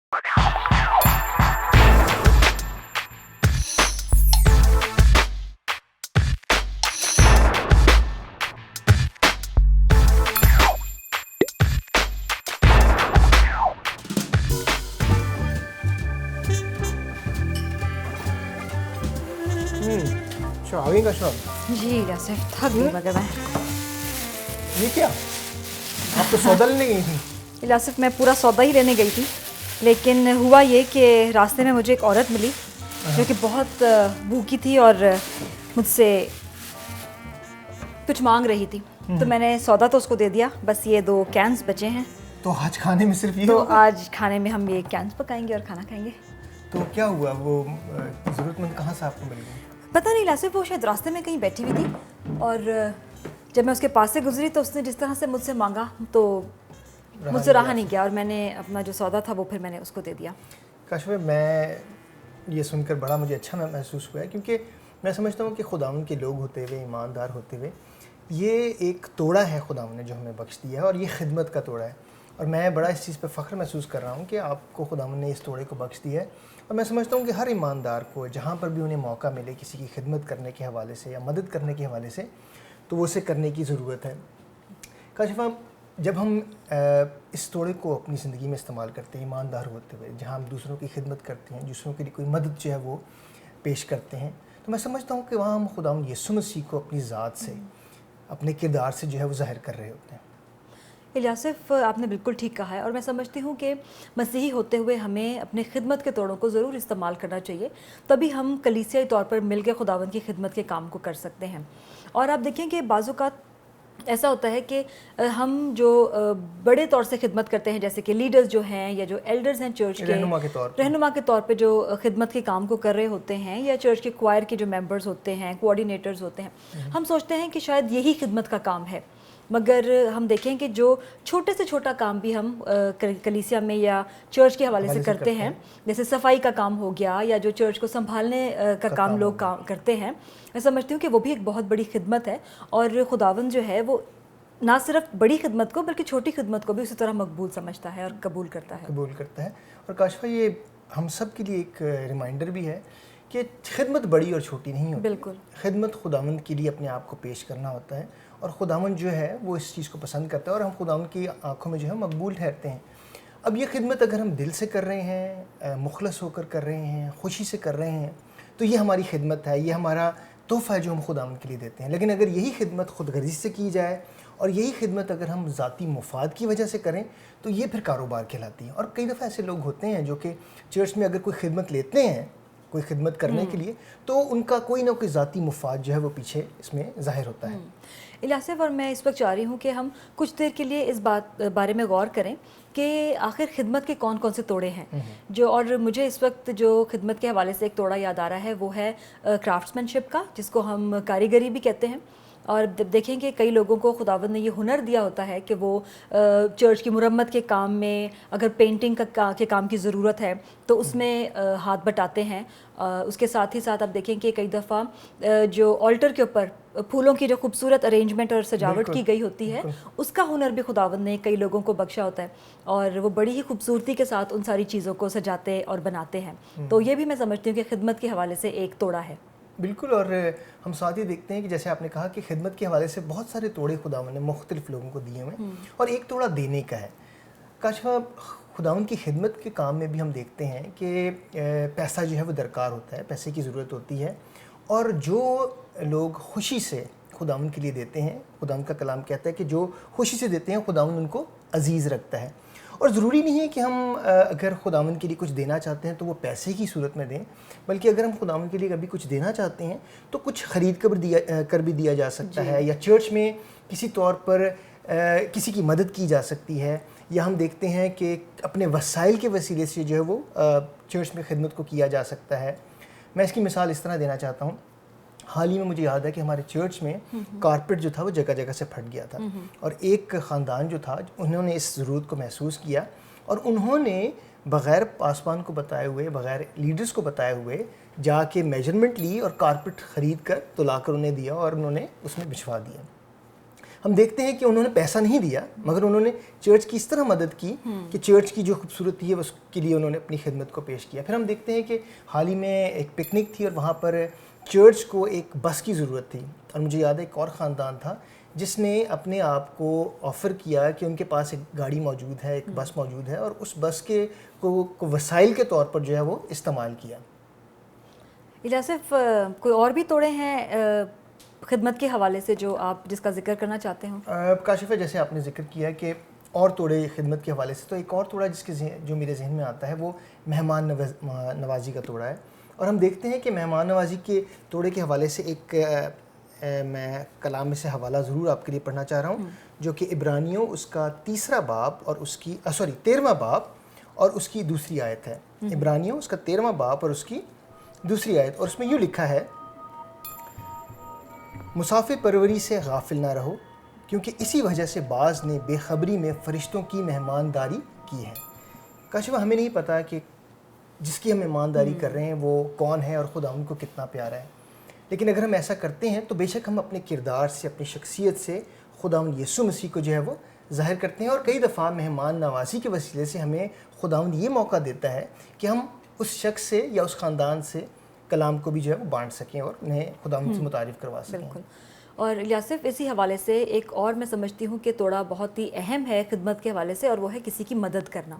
आगे का शॉट। जी आसिफ, थक गई मगर मैं। ये क्या? आप तो सौदा लेने गई थी। आसिफ, मैं पूरा सौदा ही लेने गई थी, लेकिन हुआ ये कि रास्ते में मुझे एक औरत मिली जो कि बहुत भूखी थी और मुझसे कुछ मांग रही थी। तो मैंने सौदा तो उसको दे दिया, बस ये 2 कैंस बचे हैं। तो आज खाने में सिर्फ ये तो होगा? आज खाने में हम ये कैंस पकाएंगे और खाना खाएंगे। तो क्या हुआ, वो ज़रूरतमंद कहाँ से आपको मिल गई? पता नहीं आसिफ, वो शायद रास्ते में कहीं बैठी हुई थी और जब मैं उसके पास से गुजरी तो उसने जिस तरह से मुझसे मांगा तो मुझसे रहा नहीं गया और मैंने अपना जो सौदा था वो फिर मैंने उसको दे दिया। काश मैं ये सुनकर बड़ा मुझे अच्छा महसूस हुआ है, क्योंकि मैं समझता हूँ कि खुदावन के लोग होते हुए, ईमानदार होते हुए, ये एक तोड़ा है खुदावन ने जो हमें बख्श दिया है, और ये खिदमत का तोड़ा है। और मैं बड़ा इस चीज़ पे फ़ख्र महसूस कर रहा हूँ कि आपको खुदावन ने इस तोड़े को बख्श दिया है। और मैं समझता हूँ कि हर ईमानदार को जहाँ पर भी उन्हें मौका मिले किसी की खिदमत करने के हवाले से या मदद करने के हवाले से, तो वो उसे करने की ज़रूरत है। काशिफ़ा, जब हम इस तोड़े को अपनी ज़िंदगी में इस्तेमाल करते हैं ईमानदार होते हुए, जहाँ हम दूसरों की खिदमत करते हैं, दूसरों के लिए कोई मदद जो है वो पेश करते हैं, तो मैं समझता हूँ कि वहाँ हम खुदावंद यीशु मसीह को अपनी ज़ात से, अपने किरदार से जो है वो ज़ाहिर कर रहे होते हैं। इलियासिफ, आपने बिल्कुल ठीक कहा है और मैं समझती हूँ कि मसीही होते हुए हमें अपने खिदमत के तोड़ों को ज़रूर इस्तेमाल करना चाहिए, तभी हम कलीसियाई तौर पर मिलकर खुदावंद की खिदमत के काम को कर सकते हैं। और आप देखें कि बाज़-औक़ात ऐसा होता है कि हम जो बड़े तौर से खिदमत करते हैं, जैसे कि लीडर्स जो हैं या जो एल्डर्स हैं चर्च के, रहनुमा के तौर पे जो खिदमत के काम को कर रहे होते हैं, या चर्च के क्वायर के जो मेंबर्स होते हैं, कोऑर्डिनेटर्स होते हैं, हम सोचते हैं कि शायद यही खिदमत का काम है। मगर हम देखें कि जो छोटे से छोटा काम भी हम कलीसिया में या चर्च के हवाले से करते हैं, जैसे सफाई का काम हो गया या जो चर्च को संभालने का काम लोग करते हैं, मैं समझती हूँ कि वो भी एक बहुत बड़ी खिदमत है। और खुदावंद जो है वो ना सिर्फ बड़ी खिदमत को बल्कि छोटी खिदमत को भी उसी तरह मकबूल समझता है और कबूल करता है। और काशिफ़ा, ये हम सब के लिए एक रिमाइंडर भी है कि खिदमत बड़ी और छोटी नहीं होती। बिल्कुल, खिदमत खुदावंद के लिए अपने आप को पेश करना होता है, और खुदावंद जो है वो इस चीज़ को पसंद करता है और हम खुदावंद की आंखों में जो है मकबूल ठहरते हैं। अब ये खिदमत अगर हम दिल से कर रहे हैं, मुखलस होकर कर रहे हैं, खुशी से कर रहे हैं, तो ये हमारी खिदमत है, ये हमारा तोहफ़ा है जो हम खुदावंद के लिए देते हैं। लेकिन अगर यही खिदमत खुदगर्जी से की जाए और यही खिदमत अगर हम ज़ाती मुफाद की वजह से करें, तो ये फिर कारोबार कहलाती है। और कई दफ़ा ऐसे लोग होते हैं जो कि चर्च में अगर कोई खिदमत लेते हैं, कोई खिदमत करने के लिए, तो उनका कोई ना कोई ज़ाती मुफाद जो है वो पीछे इसमें ज़ाहिर होता है। इलियासिफ, और मैं इस वक्त चाह रही हूँ कि हम कुछ देर के लिए इस बारे में गौर करें कि आखिर खिदमत के कौन कौन से तोड़े हैं जो, और मुझे इस वक्त जो खिदमत के हवाले से एक तोड़ा याद आ रहा है वो है क्राफ्ट्समैनशिप का, जिसको हम कारीगरी भी कहते हैं। और देखें कि कई लोगों को खुदावंद ने ये हुनर दिया होता है कि वो चर्च की मुरम्मत के काम में, अगर पेंटिंग के काम की ज़रूरत है तो उसमें हाथ बटाते हैं। उसके साथ ही साथ आप देखें कि कई दफ़ा जो ऑल्टर के ऊपर फूलों की जो खूबसूरत अरेंजमेंट और सजावट की गई होती है, उसका हुनर भी खुदावंद ने कई लोगों को बख्शा होता है और वो बड़ी ही खूबसूरती के साथ उन सारी चीज़ों को सजाते और बनाते हैं। तो ये भी मैं समझती हूँ कि खिदमत के हवाले से एक तोड़ा है। बिल्कुल, और हम साथ ही देखते हैं कि जैसे आपने कहा कि खिदमत के हवाले से बहुत सारे तोड़े खुदावन ने मुख्तलिफ लोगों को दिए हुए हैं, और एक तोड़ा देने का है। काशिफ़ा, खुदावन की खिदमत के काम में भी हम देखते हैं कि पैसा जो है वो दरकार होता है, पैसे की ज़रूरत होती है, और जो लोग खुशी से खुदावन के लिए देते हैं, खुदावन का कलाम कहता है कि जो खुशी से देते हैं खुदावन उनको अजीज़ रखता है। और ज़रूरी नहीं है कि हम अगर खुदावंद के लिए कुछ देना चाहते हैं तो वो पैसे की सूरत में दें, बल्कि अगर हम खुदावंद के लिए कभी कुछ देना चाहते हैं तो कुछ ख़रीद कर भी दिया जा सकता है, या चर्च में किसी तौर पर किसी की मदद की जा सकती है, या हम देखते हैं कि अपने वसाइल के वसीले से जो है वो चर्च में खिदमत को किया जा सकता है। मैं इसकी मिसाल इस तरह देना चाहता हूँ। हाल ही में मुझे याद है कि हमारे चर्च में कारपेट जो था वो जगह जगह से फट गया था, और एक ख़ानदान जो था उन्होंने इस ज़रूरत को महसूस किया और उन्होंने बग़ैर पासबान को बताए हुए, बग़ैर लीडर्स को बताए हुए जाके मेजरमेंट ली और कारपेट ख़रीद कर तो ला कर उन्हें दिया और उन्होंने उसमें बिछवा दिया। ہم دیکھتے ہیں کہ انہوں نے پیسہ نہیں دیا مگر انہوں نے چرچ کی اس طرح مدد کی کہ چرچ کی جو خوبصورتی ہے اس کے لیے انہوں نے اپنی خدمت کو پیش کیا. پھر ہم دیکھتے ہیں کہ حال ہی میں ایک پکنک تھی اور وہاں پر چرچ کو ایک بس کی ضرورت تھی, اور مجھے یاد ہے ایک اور خاندان تھا جس نے اپنے آپ کو آفر کیا کہ ان کے پاس ایک گاڑی موجود ہے, ایک بس موجود ہے, اور اس بس کے کو وسائل کے طور پر جو ہے وہ استعمال کیا. الیاسف, کوئی اور بھی توڑے ہیں خدمت کے حوالے سے جو آپ جس کا ذکر کرنا چاہتے ہوں؟ کاشفہ, جیسے آپ نے ذکر کیا کہ اور توڑے خدمت کے حوالے سے, تو ایک اور توڑا جو میرے ذہن میں آتا ہے وہ مہمان نوازی کا توڑا ہے. اور ہم دیکھتے ہیں کہ مہمان نوازی کے توڑے کے حوالے سے ایک میں کلام میں سے حوالہ ضرور آپ کے لیے پڑھنا چاہ رہا ہوں, جو کہ عبرانیوں اس کا 13واں باب اور اس کی 13واں باب اور اس کی دوسری آیت ہے. عبرانیوں اس کا 13واں باب اور اس کی دوسری آیت, اور اس میں یوں لکھا ہے, مسافر پروری سے غافل نہ رہو, کیونکہ اسی وجہ سے بعض نے بے خبری میں فرشتوں کی مہمانداری کی ہے. کاشفہ, ہمیں نہیں پتا کہ جس کی ہم مہمانداری کر رہے ہیں وہ کون ہے اور خدا ان کو کتنا پیارا ہے, لیکن اگر ہم ایسا کرتے ہیں تو بے شک ہم اپنے کردار سے, اپنی شخصیت سے خداوند یسوع مسیح کو جو ہے وہ ظاہر کرتے ہیں. اور کئی دفعہ مہمان نوازی کے وسیلے سے ہمیں خداوند یہ موقع دیتا ہے کہ ہم اس شخص سے یا اس خاندان سے کلام کو بھی جو ہے وہ بانٹ سکیں اور انہیں خداوند سے متعارف کروا سکیں. بالکل. اور الیاسف, اسی حوالے سے ایک اور میں سمجھتی ہوں کہ توڑا بہت ہی اہم ہے خدمت کے حوالے سے, اور وہ ہے کسی کی مدد کرنا.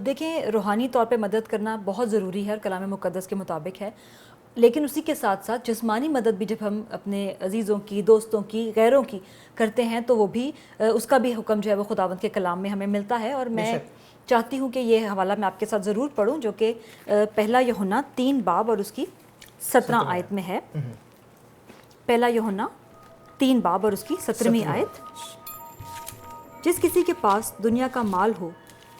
دیکھیں, روحانی طور پہ مدد کرنا بہت ضروری ہے اور کلام مقدس کے مطابق ہے, لیکن اسی کے ساتھ ساتھ جسمانی مدد بھی جب ہم اپنے عزیزوں کی, دوستوں کی, غیروں کی کرتے ہیں تو وہ بھی اس کا بھی حکم جو ہے وہ خداوند کے کلام میں ہمیں ملتا ہے. اور میں چاہتی ہوں کہ یہ حوالہ میں آپ کے ساتھ ضرور پڑھوں, جو کہ پہلا یوحنا 3 باب اور اس کی 17 آیت میں ہے. پہلا یوحنا 3 باب اور اس کی 17ویں آیت, جس کسی کے پاس دنیا کا مال ہو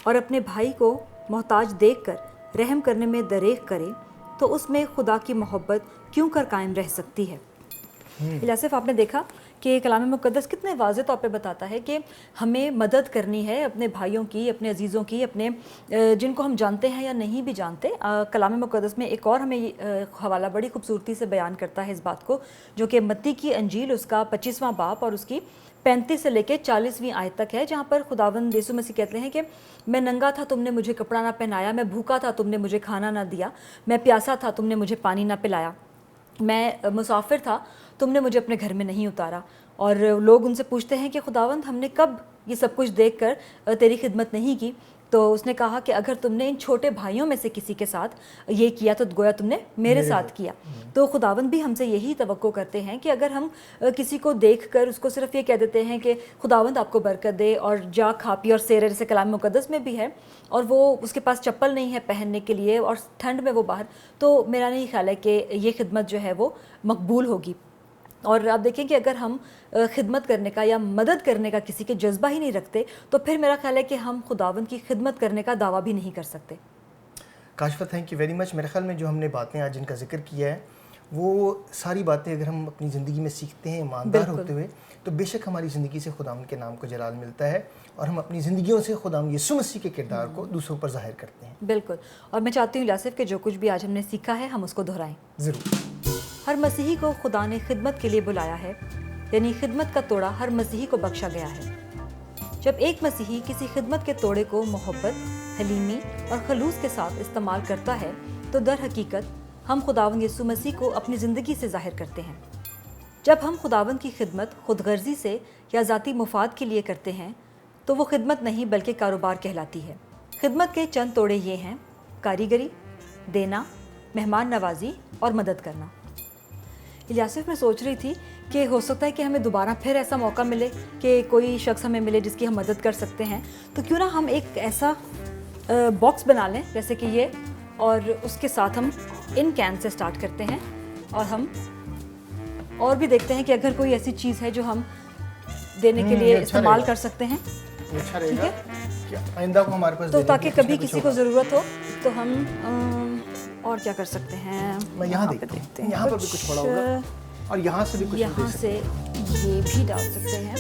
اور اپنے بھائی کو محتاج دیکھ کر رحم کرنے میں دریغ کرے تو اس میں خدا کی محبت کیوں کر قائم رہ سکتی ہے. الیاسف, آپ نے دیکھا کہ کلام مقدس کتنے واضح طور پہ بتاتا ہے کہ ہمیں مدد کرنی ہے اپنے بھائیوں کی, اپنے عزیزوں کی, اپنے جن کو ہم جانتے ہیں یا نہیں بھی جانتے. کلام مقدس میں ایک اور ہمیں حوالہ بڑی خوبصورتی سے بیان کرتا ہے اس بات کو, جو کہ متی کی انجیل اس کا 25واں باب اور اس کی 35 سے لے کے 40ویں آیت تک ہے, جہاں پر خداوند یسوع مسیح کہتے ہیں کہ میں ننگا تھا, تم نے مجھے کپڑا نہ پہنایا, میں بھوکا تھا, تم نے مجھے کھانا نہ دیا, میں پیاسا تھا, تم نے مجھے پانی نہ پلایا, میں مسافر تھا, تم نے مجھے اپنے گھر میں نہیں اتارا. اور لوگ ان سے پوچھتے ہیں کہ خداوند, ہم نے کب یہ سب کچھ دیکھ کر تیری خدمت نہیں کی؟ تو اس نے کہا کہ اگر تم نے ان چھوٹے بھائیوں میں سے کسی کے ساتھ یہ کیا تو گویا تم نے میرے ساتھ کیا. تو خداوند بھی ہم سے یہی توقع کرتے ہیں کہ اگر ہم کسی کو دیکھ کر اس کو صرف یہ کہہ دیتے ہیں کہ خداوند آپ کو برکت دے اور جا کھا پی اور سیرے, جیسے کلام مقدس میں بھی ہے, اور وہ اس کے پاس چپل نہیں ہے پہننے کے لیے اور ٹھنڈ میں وہ باہر, تو میرا نہیں خیال ہے کہ یہ خدمت جو ہے وہ مقبول ہوگی. اور آپ دیکھیں کہ اگر ہم خدمت کرنے کا یا مدد کرنے کا کسی کے جذبہ ہی نہیں رکھتے تو پھر میرا خیال ہے کہ ہم خداوند کی خدمت کرنے کا دعویٰ بھی نہیں کر سکتے. Kashifa, thank you very much. میرے خیال میں جو ہم نے باتیں آج جن کا ذکر کیا ہے وہ ساری باتیں اگر ہم اپنی زندگی میں سیکھتے ہیں ایماندار ہوتے ہوئے تو بے شک ہماری زندگی سے خداوند کے نام کو جلال ملتا ہے اور ہم اپنی زندگیوں سے خداوند یسوع مسیح کے کردار کو دوسروں پر ظاہر کرتے ہیں. بالکل. اور میں چاہتی ہوں الیاسف کہ جو کچھ بھی آج ہم نے سیکھا ہے ہم اس کو دہرائیں. ضرور. ہر مسیحی کو خدا نے خدمت کے لیے بلایا ہے, یعنی خدمت کا توڑا ہر مسیحی کو بخشا گیا ہے. جب ایک مسیحی کسی خدمت کے توڑے کو محبت, حلیمی اور خلوص کے ساتھ استعمال کرتا ہے تو در حقیقت ہم خداوند یسوع مسیح کو اپنی زندگی سے ظاہر کرتے ہیں. جب ہم خداوند کی خدمت خود غرضی سے یا ذاتی مفاد کے لیے کرتے ہیں تو وہ خدمت نہیں بلکہ کاروبار کہلاتی ہے. خدمت کے چند توڑے یہ ہیں: کاریگری, دینا, مہمان نوازی اور مدد کرنا. الیاسف, میں سوچ رہی تھی کہ ہو سکتا ہے کہ ہمیں دوبارہ پھر ایسا موقع ملے کہ کوئی شخص ہمیں ملے جس کی ہم مدد کر سکتے ہیں, تو کیوں نہ ہم ایک ایسا باکس بنا لیں جیسے کہ یہ, اور اس کے ساتھ ہم ان کین سے سٹارٹ کرتے ہیں اور ہم اور بھی دیکھتے ہیں کہ اگر کوئی ایسی چیز ہے جو ہم دینے کے لیے استعمال کر سکتے ہیں. اچھا رہے گا کہ آئندہ کو ہمارے پاس تو تاکہ کبھی کسی کو ضرورت ہو تو ہم اور کیا کر سکتے ہیں. میں یہاں دیکھتے ہیں, یہاں پر بھی کچھ پڑا ہوگا اور یہاں سے بھی کچھ, یہاں سے یہ بھی ڈال سکتے ہیں.